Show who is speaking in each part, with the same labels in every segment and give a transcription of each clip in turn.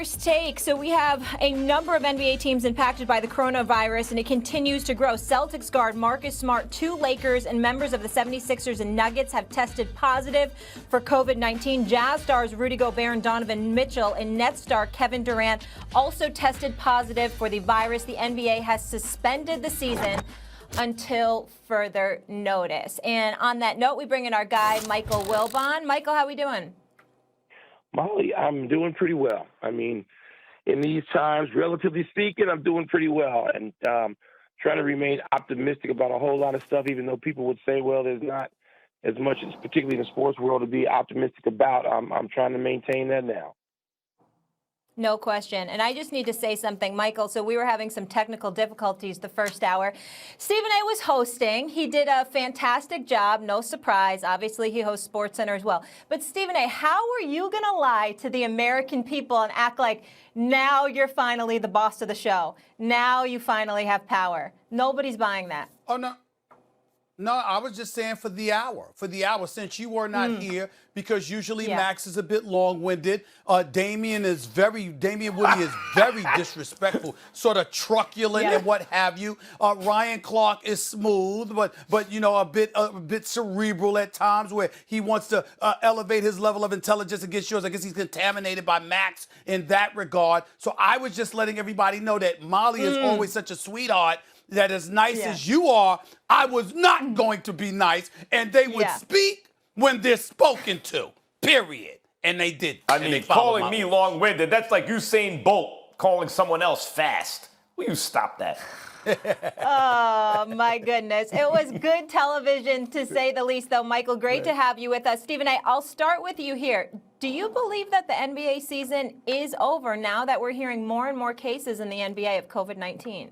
Speaker 1: First Take. So we have a number of NBA teams impacted by the coronavirus, and it continues to grow. Celtics guard Marcus Smart, 2 Lakers, and members of the 76ers and Nuggets have tested positive for COVID-19. Jazz stars Rudy Gobert and Donovan Mitchell and Nets star Kevin Durant also tested positive for the virus. The NBA has suspended the season until further notice. And on that note, we bring in our guy, Michael Wilbon. Michael, how we doing?
Speaker 2: Molly, I'm doing pretty well. I mean, in these times, relatively speaking, I'm doing pretty well, and trying to remain optimistic about a whole lot of stuff, even though people would say, well, there's not as much, particularly in the sports world, to be optimistic about. I'm trying to maintain that now.
Speaker 1: No question. And I just need to say something, Michael. So we were having some technical difficulties the first hour. Stephen A. was hosting. He did a fantastic job. No surprise. Obviously, he hosts SportsCenter as well. But Stephen A., how are you going to lie to the American people and act like now you're finally the boss of the show? Now you finally have power. Nobody's buying that.
Speaker 3: Oh, no. No, I was just saying for the hour, since you were not here, because usually Max is a bit long-winded. Damian Woody is very disrespectful, sort of truculent and what have you. Ryan Clark is smooth, but you know, a bit cerebral at times, where he wants to elevate his level of intelligence against yours. I guess he's contaminated by Max in that regard. So I was just letting everybody know that Molly is always such a sweetheart, that as nice as you are, I was not going to be nice, and they would speak when they're spoken to, period. And they did.
Speaker 4: I mean, calling me long-winded, that's like Usain Bolt calling someone else fast. Will you stop that?
Speaker 1: Oh, my goodness. It was good television, to say the least, though. Michael, great to have you with us. Stephen A., I'll start with you here. Do you believe that the NBA season is over now that we're hearing more and more cases in the NBA of COVID-19?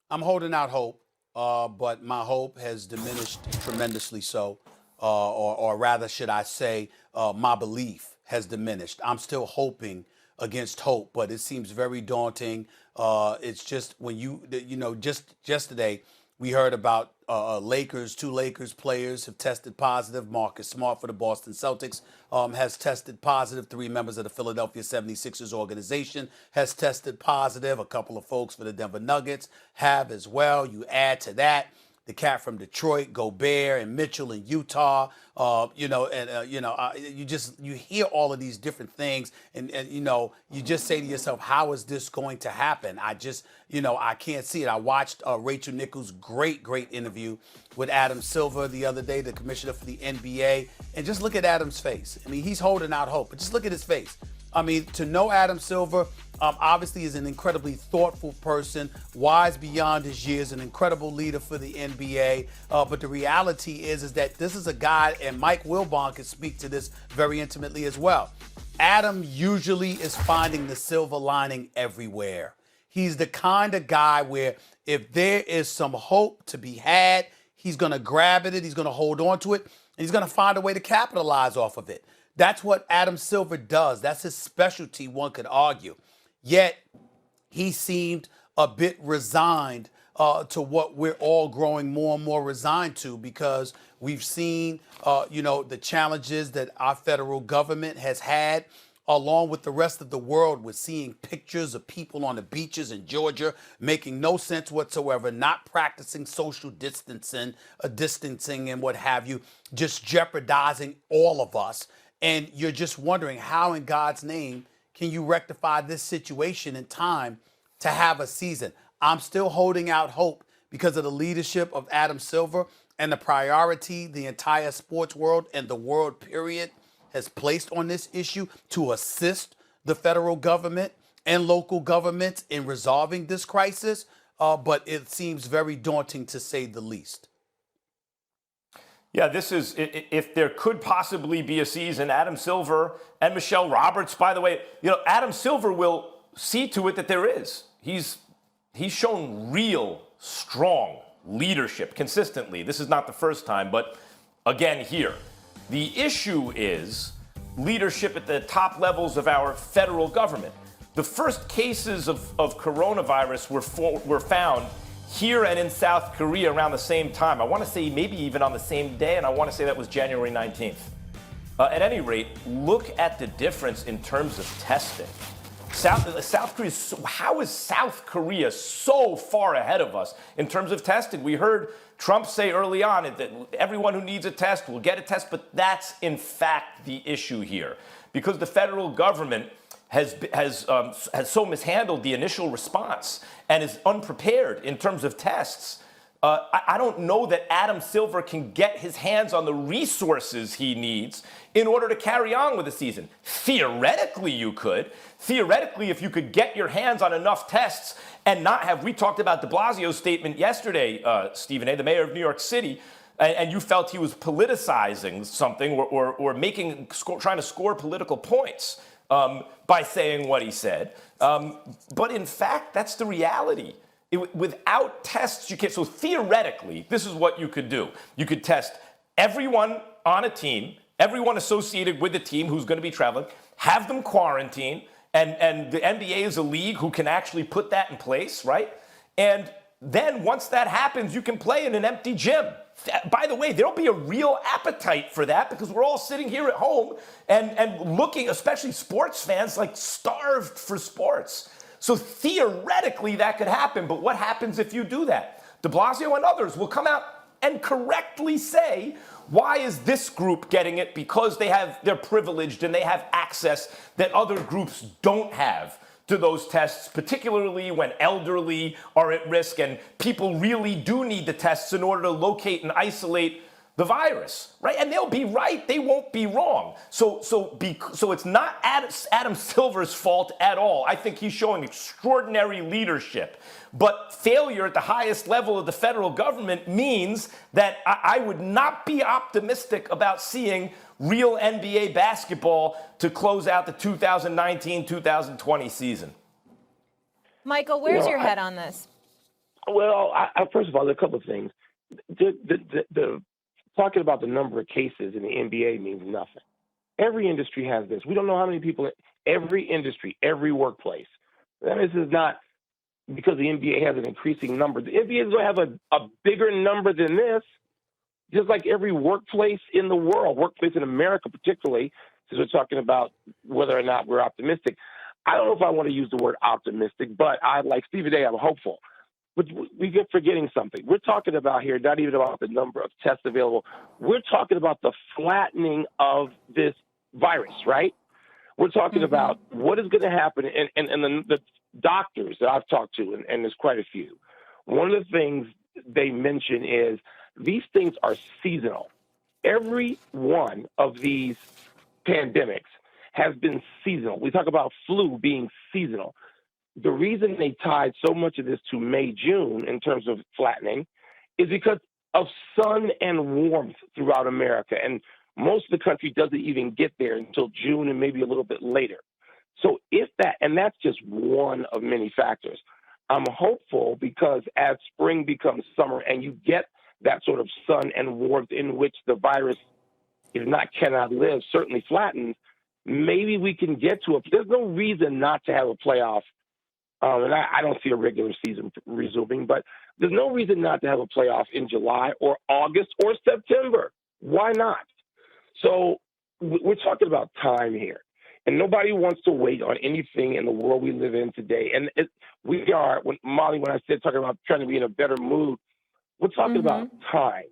Speaker 3: I'm holding out hope, but my hope has diminished tremendously so, or rather, should I say, my belief has diminished. I'm still hoping against hope, but it seems very daunting. It's just when just yesterday we heard about two Lakers players have tested positive. Marcus Smart for the Boston Celtics has tested positive. 3 members of the Philadelphia 76ers organization has tested positive. A couple of folks for the Denver Nuggets have as well. You add to that the cat from Detroit, Gobert, and Mitchell in Utah. You hear all of these different things, and you just say to yourself, how is this going to happen? I can't see it. I watched Rachel Nichols' great interview with Adam Silver the other day, the commissioner for the NBA, and just look at Adam's face. I mean, he's holding out hope, but just look at his face. I mean, to know Adam Silver, obviously is an incredibly thoughtful person, wise beyond his years, an incredible leader for the NBA. But the reality is that this is a guy, and Mike Wilbon can speak to this very intimately as well. Adam usually is finding the silver lining everywhere. He's the kind of guy where if there is some hope to be had, he's going to grab at it, he's going to hold on to it, and he's going to find a way to capitalize off of it. That's what Adam Silver does. That's his specialty, one could argue. Yet, he seemed a bit resigned to what we're all growing more and more resigned to, because we've seen, the challenges that our federal government has had, along with the rest of the world. We're seeing pictures of people on the beaches in Georgia making no sense whatsoever, not practicing social distancing and what have you, just jeopardizing all of us. And you're just wondering, how in God's name can you rectify this situation in time to have a season? I'm still holding out hope because of the leadership of Adam Silver and the priority the entire sports world and the world, period, has placed on this issue to assist the federal government and local governments in resolving this crisis. But it seems very daunting, to say the least.
Speaker 4: Yeah, this is, if there could possibly be a season, Adam Silver and Michelle Roberts, by the way, Adam Silver will see to it that there is. He's shown real, strong leadership consistently. This is not the first time, but again here. The issue is leadership at the top levels of our federal government. The first cases of coronavirus were found here and in South Korea around the same time. I want to say maybe even on the same day, and I want to say that was January 19th. At any rate, look at the difference in terms of testing. South Korea, how is South Korea so far ahead of us in terms of testing? We heard Trump say early on that everyone who needs a test will get a test, but that's in fact the issue here, because the federal government has so mishandled the initial response and is unprepared in terms of tests. I don't know that Adam Silver can get his hands on the resources he needs in order to carry on with the season. Theoretically, you could. Theoretically, if you could get your hands on enough tests and not have, we talked about de Blasio's statement yesterday, Stephen A., the mayor of New York City, and you felt he was politicizing something or trying to score political points by saying what he said. But in fact, that's the reality. Without tests, you can't. So theoretically, this is what you could do. You could test everyone on a team, everyone associated with the team who's going to be traveling, have them quarantine, and the NBA is a league who can actually put that in place, right? And then once that happens, you can play in an empty gym. By the way, there'll be a real appetite for that because we're all sitting here at home and looking, especially sports fans, like starved for sports. So theoretically, that could happen. But what happens if you do that? De Blasio and others will come out and correctly say, why is this group getting it? Because they're privileged and they have access that other groups don't have to those tests, particularly when elderly are at risk and people really do need the tests in order to locate and isolate the virus, right? And they'll be right. They won't be wrong. So it's not Adam Silver's fault at all. I think he's showing extraordinary leadership. But failure at the highest level of the federal government means that I would not be optimistic about seeing real NBA basketball to close out the 2019-2020 season.
Speaker 1: Michael, where's your head on this?
Speaker 2: Well, first of all, there are a couple of things. Talking about the number of cases in the NBA means nothing. Every industry has this. We don't know how many people in every industry, every workplace. And this is not because the NBA has an increasing number. The NBA is going to have a bigger number than this, just like every workplace in the world, workplace in America particularly, since we're talking about whether or not we're optimistic. I don't know if I want to use the word optimistic, but like Stephen A., I'm hopeful. But we get forgetting something. We're talking about here, not even about the number of tests available. We're talking about the flattening of this virus, right? We're talking about what is going to happen. And the doctors that I've talked to, and there's quite a few, one of the things they mention is these things are seasonal. Every one of these pandemics has been seasonal. We talk about flu being seasonal. The reason they tied so much of this to May, June in terms of flattening is because of sun and warmth throughout America. And most of the country doesn't even get there until June and maybe a little bit later. So and that's just one of many factors. I'm hopeful because as spring becomes summer and you get that sort of sun and warmth in which the virus, if not cannot live, certainly flattens, maybe we can get to there's no reason not to have a playoff. And I don't see a regular season resuming, but there's no reason not to have a playoff in July or August or September. Why not? So we're talking about time here. And nobody wants to wait on anything in the world we live in today. And we are, Molly, when I said talking about trying to be in a better mood, we're talking about time.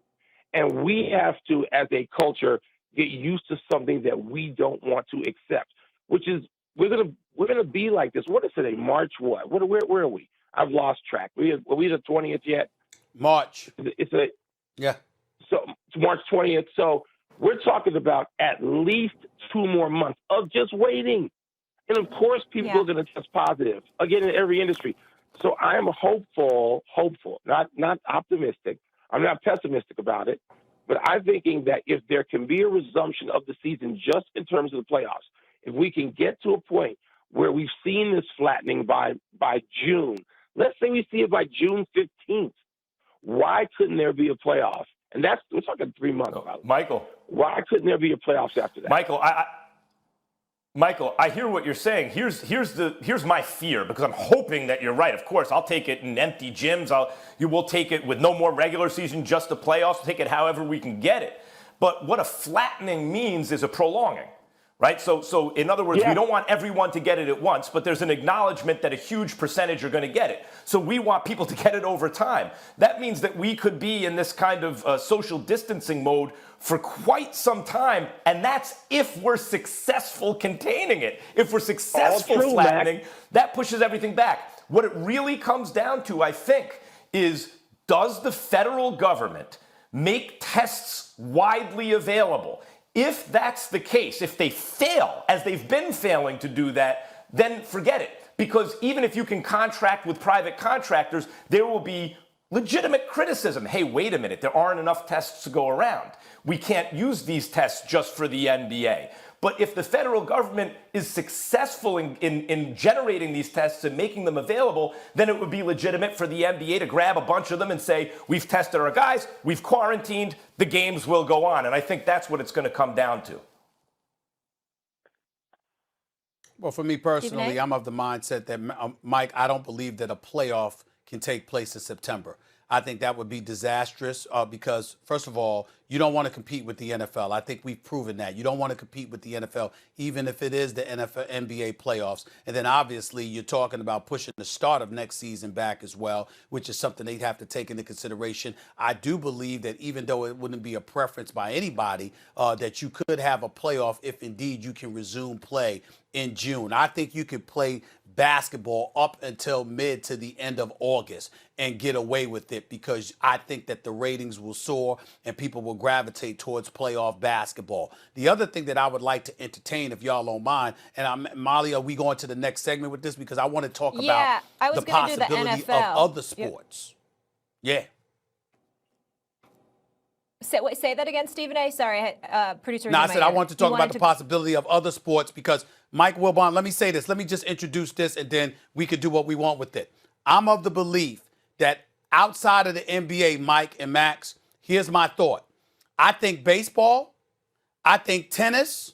Speaker 2: And we have to, as a culture, get used to something that we don't want to accept, which is we're gonna be like this. What is today? March what? Where are we? I've lost track. Are we the 20th yet?
Speaker 3: March.
Speaker 2: Yeah. So it's March 20th. So we're talking about at least 2 more months of just waiting. And of course, people are going to test positive again in every industry. So I am hopeful, not optimistic. I'm not pessimistic about it, but I'm thinking that if there can be a resumption of the season just in terms of the playoffs, if we can get to a point where we've seen this flattening by June, let's say we see it by June 15th, why couldn't there be a playoff? And we're talking 3 months about it.
Speaker 4: Michael.
Speaker 2: Why couldn't there be a playoffs after that?
Speaker 4: Michael, I hear what you're saying. Here's my fear, because I'm hoping that you're right. Of course, I'll take it in empty gyms. We'll take it with no more regular season, just the playoffs. We'll take it however we can get it. But what a flattening means is a prolonging. Right? So in other words, we don't want everyone to get it at once, but there's an acknowledgement that a huge percentage are going to get it. So we want people to get it over time. That means that we could be in this kind of social distancing mode for quite some time, and that's if we're successful containing it. If we're successful flattening, that pushes everything back. What it really comes down to, I think, is does the federal government make tests widely available? If that's the case, if they fail, as they've been failing to do that, then forget it. Because even if you can contract with private contractors, there will be legitimate criticism. Hey, wait a minute, there aren't enough tests to go around. We can't use these tests just for the NBA. But if the federal government is successful in generating these tests and making them available, then it would be legitimate for the NBA to grab a bunch of them and say, we've tested our guys, we've quarantined, the games will go on. And I think that's what it's going to come down to.
Speaker 3: Well, for me personally, I'm of the mindset that, Mike, I don't believe that a playoff can take place in September. I think that would be disastrous because, first of all, you don't want to compete with the NFL. I think we've proven that. You don't want to compete with the NFL, even if it is the NBA playoffs. And then, obviously, you're talking about pushing the start of next season back as well, which is something they'd have to take into consideration. I do believe that even though it wouldn't be a preference by anybody, that you could have a playoff if, indeed, you can resume play in June. I think you could play basketball up until mid to the end of August and get away with it because I think that the ratings will soar and people will gravitate towards playoff basketball. The other thing that I would like to entertain, if y'all don't mind, and Molly, are we going to the next segment with this? Because I want to talk about the possibility of other sports. Yeah.
Speaker 1: Say that again, Stephen A. Sorry, producer.
Speaker 3: No, I said I want to talk about the possibility of other sports because Mike Wilbon, let me say this. Let me just introduce this and then we could do what we want with it. I'm of the belief that outside of the NBA, Mike and Max, here's my thought. I think baseball, I think tennis,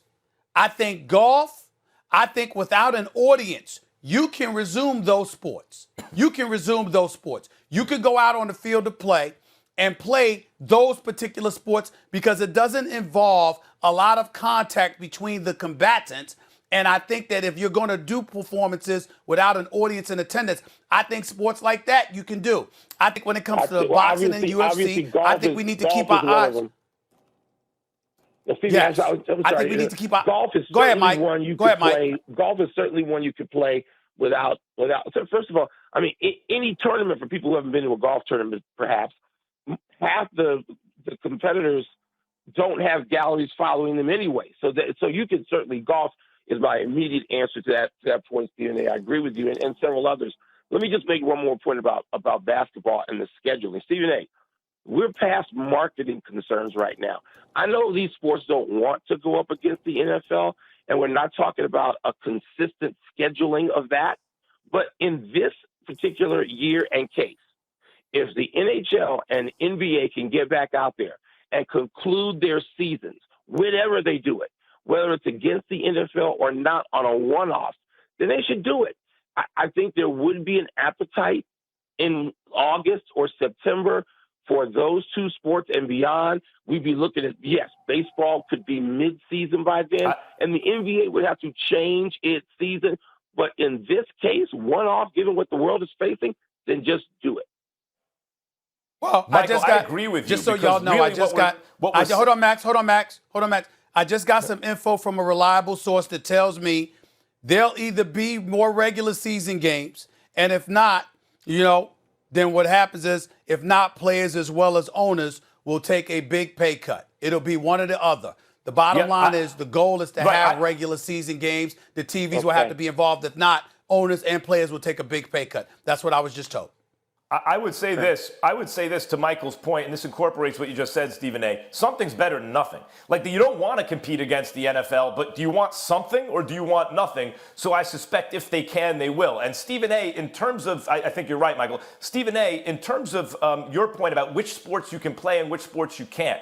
Speaker 3: I think golf, I think without an audience, you can resume those sports. You can resume those sports. You could go out on the field to play and play those particular sports because it doesn't involve a lot of contact between the combatants. And I think that if you're going to do performances without an audience in attendance, I think sports like that you can do. I think when it comes to boxing and UFC, I think we need to keep our eyes.
Speaker 2: Yes.
Speaker 3: I think we need to keep our
Speaker 2: golf is
Speaker 3: Go ahead, Mike.
Speaker 2: One you
Speaker 3: Go
Speaker 2: could
Speaker 3: ahead,
Speaker 2: play.
Speaker 3: Mike.
Speaker 2: Golf is certainly one you could play without. So first of all, I mean, any tournament for people who haven't been to a golf tournament, perhaps half the competitors don't have galleries following them anyway. So you can certainly golf is my immediate answer to that point, Stephen A. I agree with you and several others. Let me just make one more point about basketball and the scheduling. Stephen A., we're past marketing concerns right now. I know these sports don't want to go up against the NFL, and we're not talking about a consistent scheduling of that. But in this particular year and case, if the NHL and NBA can get back out there and conclude their seasons, whenever they do it, whether it's against the NFL or not on a one-off, then they should do it. I think there would be an appetite in August or September for those two sports and beyond. We'd be looking at, yes, baseball could be mid-season by then, and the NBA would have to change its season. But in this case, one-off, given what the world is facing, then just do it.
Speaker 4: Well, Michael, I agree with you.
Speaker 3: Just so y'all know,
Speaker 4: really
Speaker 3: hold on, Max. I just got some info from a reliable source that tells me there'll either be more regular season games, and if not, then what happens is, if not, players as well as owners will take a big pay cut. It'll be one or the other. The bottom line is the goal is to have regular season games. The TVs will have to be involved. If not, owners and players will take a big pay cut. That's what I was just told.
Speaker 4: I would say this. I would say this to Michael's point, and this incorporates what you just said, Stephen A. Something's better than nothing. Like, you don't want to compete against the NFL, but do you want something or do you want nothing? So I suspect if they can, they will. And Stephen A., in terms of, I think you're right, Michael. Stephen A., in terms of your point about which sports you can play and which sports you can't,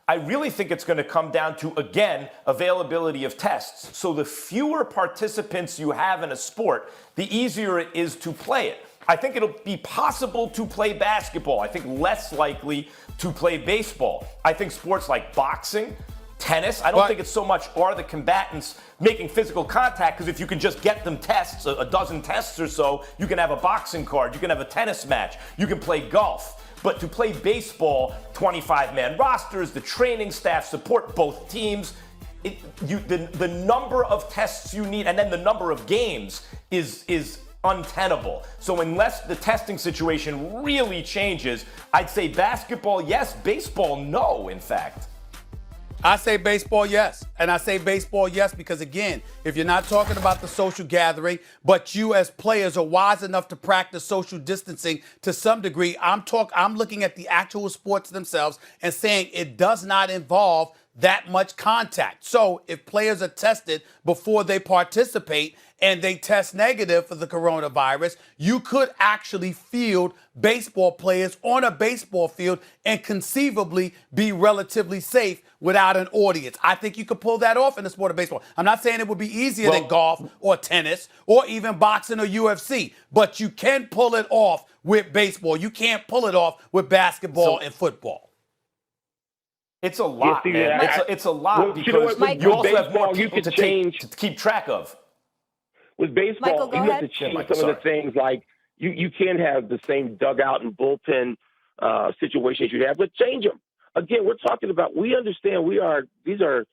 Speaker 4: I really think it's going to come down to, again, availability of tests. So the fewer participants you have in a sport, the easier it is to play it. I think it'll be possible to play basketball. I think less likely to play baseball. I think sports like boxing, tennis, I don't think it's so much are the combatants making physical contact, because if you can just get them tests, a dozen tests or so, you can have a boxing card, you can have a tennis match, you can play golf. But to play baseball, 25-man rosters, the training staff support both teams. The number of tests you need and then the number of games is untenable. So unless the testing situation really changes, I'd say basketball, yes. Baseball, no, in fact.
Speaker 3: I say baseball, yes. And I say baseball, yes, because again, if you're not talking about the social gathering, but you as players are wise enough to practice social distancing to some degree, I'm looking at the actual sports themselves and saying it does not involve that much contact. So if players are tested before they participate and they test negative for the coronavirus, you could actually field baseball players on a baseball field and conceivably be relatively safe without an audience. I think you could pull that off in the sport of baseball. I'm not saying it would be easier than golf or tennis or even boxing or UFC, but you can pull it off with baseball. You can't pull it off with basketball and football.
Speaker 4: It's a lot, man. It's a lot because you also have more people to keep track of.
Speaker 2: With baseball,
Speaker 1: Michael,
Speaker 2: you have to change some of the things, like you can't have the same dugout and bullpen situations you have, but change them. Again, we're talking about, we understand these are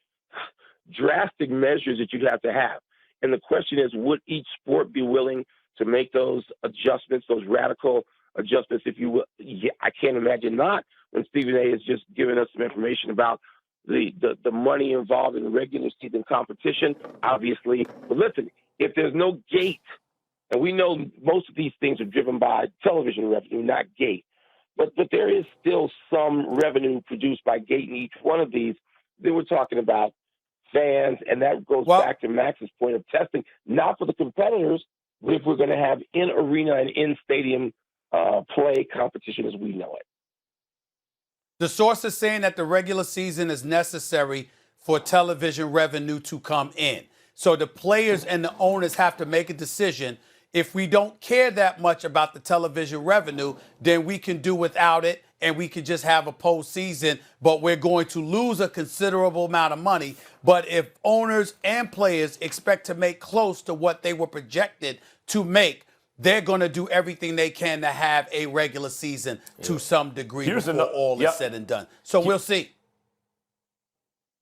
Speaker 2: drastic measures that you'd have to have. And the question is, would each sport be willing to make those adjustments, those radical adjustments, if you will? Yeah, I can't imagine not, when Stephen A. has just given us some information about the money involved in the regular season competition, obviously. But listen, if there's no gate, and we know most of these things are driven by television revenue, not gate, but there is still some revenue produced by gate in each one of these, then we're talking about fans, and that goes back to Max's point of testing, not for the competitors, but if we're going to have in-arena and in-stadium play competition as we know it.
Speaker 3: The source is saying that the regular season is necessary for television revenue to come in. So the players and the owners have to make a decision. If we don't care that much about the television revenue, then we can do without it and we can just have a postseason, but we're going to lose a considerable amount of money. But if owners and players expect to make close to what they were projected to make, they're going to do everything they can to have a regular season to some degree before all is said and done. So we'll see.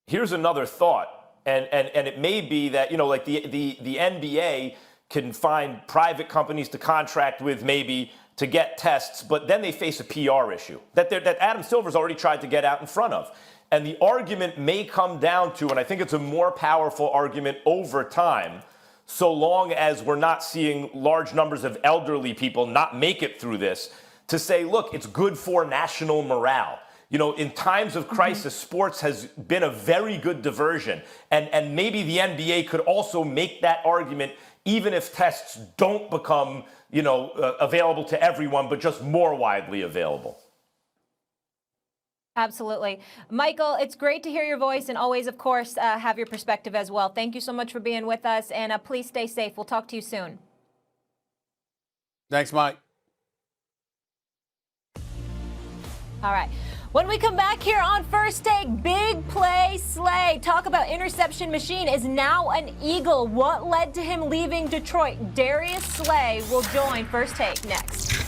Speaker 4: Here's another thought. And it may be that, like the NBA can find private companies to contract with maybe to get tests, but then they face a PR issue that Adam Silver's already tried to get out in front of. And the argument may come down to, and I think it's a more powerful argument over time, so long as we're not seeing large numbers of elderly people not make it through this, to say, look, it's good for national morale. In times of crisis, sports has been a very good diversion. And maybe the NBA could also make that argument, even if tests don't become, available to everyone, but just more widely available.
Speaker 1: Absolutely. Michael, it's great to hear your voice and always, of course, have your perspective as well. Thank you so much for being with us, and please stay safe. We'll talk to you soon.
Speaker 3: Thanks, Mike.
Speaker 1: All right. When we come back here on First Take, big play Slay. Talk about interception machine is now an Eagle. What led to him leaving Detroit? Darius Slay will join First Take next.